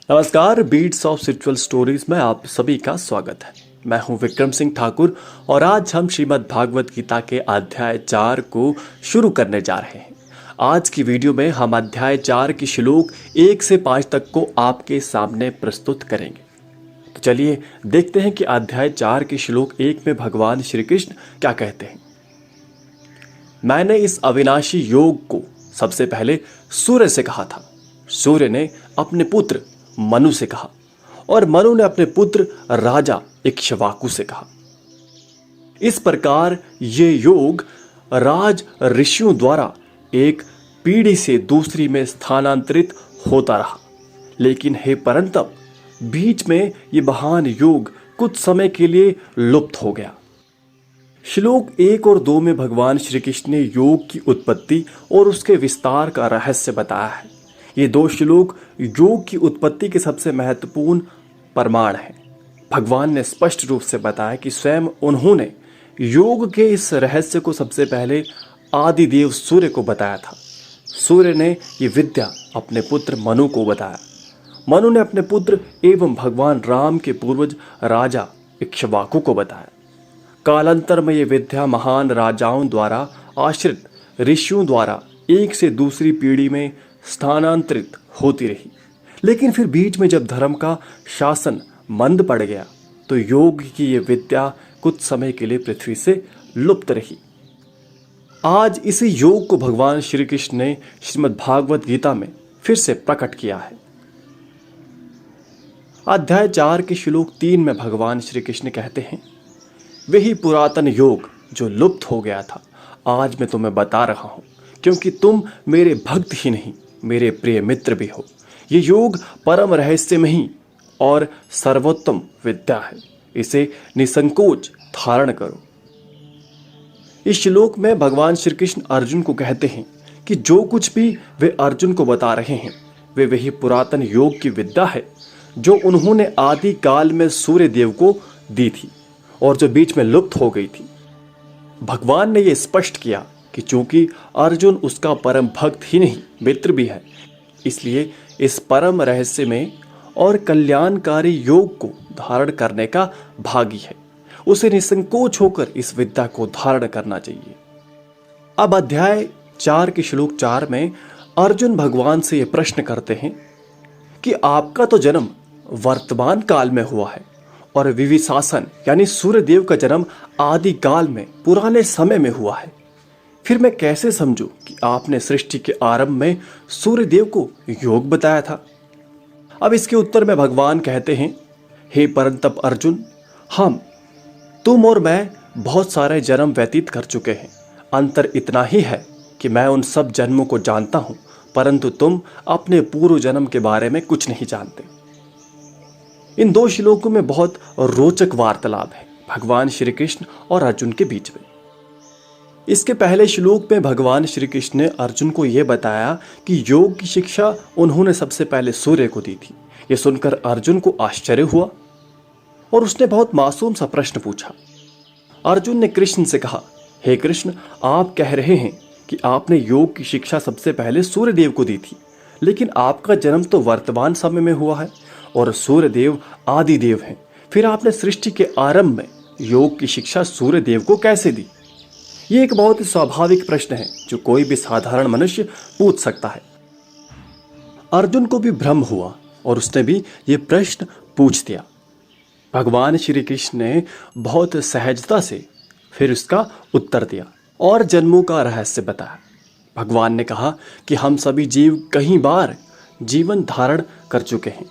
नमस्कार, beats of spiritual stories में आप सभी का स्वागत है। मैं हूं विक्रम सिंह ठाकुर और आज हम श्रीमद् भागवत गीता के अध्याय 4 को शुरू करने जा रहे हैं। आज की वीडियो में हम अध्याय 4 की श्लोक 1 से 5 तक को आपके सामने प्रस्तुत करेंगे। तो चलिए देखते हैं कि अध्याय 4 की श्लोक 1 में भगवान श्री कृष्ण क्या कहते हैं। मैंने इस अविनाशी योग को सबसे पहले सूर्य से कहा था। सूर्य ने अपने पुत्र मनु से कहा और मनु ने अपने पुत्र राजा इक्ष्वाकु से कहा। इस प्रकार ये योग राज ऋषियों द्वारा एक पीढ़ी से दूसरी में स्थानांतरित होता रहा। लेकिन हे परंतप, बीच में ये महान योग कुछ समय के लिए लुप्त हो गया। श्लोक 1 और 2 में भगवान श्री कृष्ण ने योग की उत्पत्ति और उसके विस्तार का रहस्य बताया है। ये 2 श्लोक योग की उत्पत्ति के सबसे महत्वपूर्ण प्रमाण हैं। भगवान ने स्पष्ट रूप से बताया कि स्वयं उन्होंने योग के इस रहस्य को सबसे पहले आदिदेव सूर्य को बताया था। सूर्य ने ये विद्या अपने पुत्र मनु को बताया। मनु ने अपने पुत्र एवं भगवान राम के पूर्वज राजा इक्ष्वाकु को बताया। कालांतर में ये विद्या महान राजाओं द्वारा आश्रित ऋषियों द्वारा एक से दूसरी पीढ़ी में स्थानांतरित होती रही। लेकिन फिर बीच में जब धर्म का शासन मंद पड़ गया तो योग की ये विद्या कुछ समय के लिए पृथ्वी से लुप्त रही। आज इसी योग को भगवान श्री कृष्ण ने श्रीमद् भागवत गीता में फिर से प्रकट किया है। अध्याय 4 के श्लोक 3 में भगवान श्री कृष्ण कहते हैं, वही पुरातन योग जो लुप्त हो गया था आज मैं तुम्हें बता रहा हूं, क्योंकि तुम मेरे भक्त ही नहीं मेरे प्रिय मित्र भी हो। ये योग परम रहस्यमयी और सर्वोत्तम विद्या है। इसे निसंकोच धारण करो। इस श्लोक में भगवान श्री कृष्ण अर्जुन को कहते हैं कि जो कुछ भी वे अर्जुन को बता रहे हैं वे वही पुरातन योग की विद्या है जो उन्होंने आदि काल में सूर्य देव को दी थी और जो बीच में लुप्त हो गई थी। भगवान ने यह स्पष्ट किया कि चूंकि अर्जुन उसका परम भक्त ही नहीं मित्र भी है, इसलिए इस परम रहस्य में और कल्याणकारी योग को धारण करने का भागी है। उसे निसंकोच होकर इस विद्या को धारण करना चाहिए। अब अध्याय 4 के श्लोक 4 में अर्जुन भगवान से यह प्रश्न करते हैं कि आपका तो जन्म वर्तमान काल में हुआ है और विविशासन यानी सूर्यदेव का जन्म आदि काल में पुराने समय में हुआ है। फिर मैं कैसे समझूं कि आपने सृष्टि के आरंभ में सूर्यदेव को योग बताया था। अब इसके उत्तर में भगवान कहते हैं, हे परंतप अर्जुन, तुम और मैं बहुत सारे जन्म व्यतीत कर चुके हैं। अंतर इतना ही है कि मैं उन सब जन्मों को जानता हूं, परंतु तुम अपने पूर्व जन्म के बारे में कुछ नहीं जानते। इन 2 श्लोकों में बहुत रोचक वार्तालाप है भगवान श्री कृष्ण और अर्जुन के बीच में। इसके पहले श्लोक में भगवान श्री कृष्ण ने अर्जुन को यह बताया कि योग की शिक्षा उन्होंने सबसे पहले सूर्य को दी थी। यह सुनकर अर्जुन को आश्चर्य हुआ और उसने बहुत मासूम सा प्रश्न पूछा। अर्जुन ने कृष्ण से कहा, हे कृष्ण, आप कह रहे हैं कि आपने योग की शिक्षा सबसे पहले सूर्यदेव को दी थी, लेकिन आपका जन्म तो वर्तमान समय में हुआ है और सूर्यदेव आदिदेव हैं। फिर आपने सृष्टि के आरंभ में योग की शिक्षा सूर्यदेव को कैसे दी? ये एक बहुत ही स्वाभाविक प्रश्न है जो कोई भी साधारण मनुष्य पूछ सकता है। अर्जुन को भी भ्रम हुआ और उसने भी ये प्रश्न पूछ दिया। भगवान श्री कृष्ण ने बहुत सहजता से फिर उसका उत्तर दिया और जन्मों का रहस्य बताया। भगवान ने कहा कि हम सभी जीव कई बार जीवन धारण कर चुके हैं।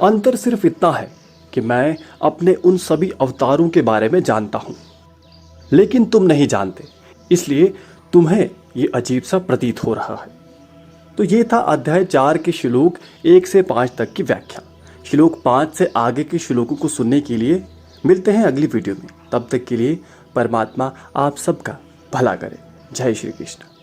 अंतर सिर्फ इतना है कि मैं अपने उन सभी अवतारों के बारे में जानता हूं, लेकिन तुम नहीं जानते, इसलिए तुम्हें ये अजीब सा प्रतीत हो रहा है। तो ये था अध्याय 4 के श्लोक 1 से 5 तक की व्याख्या। श्लोक 5 से आगे के श्लोकों को सुनने के लिए मिलते हैं अगली वीडियो में। तब तक के लिए परमात्मा आप सबका भला करे। जय श्री कृष्ण।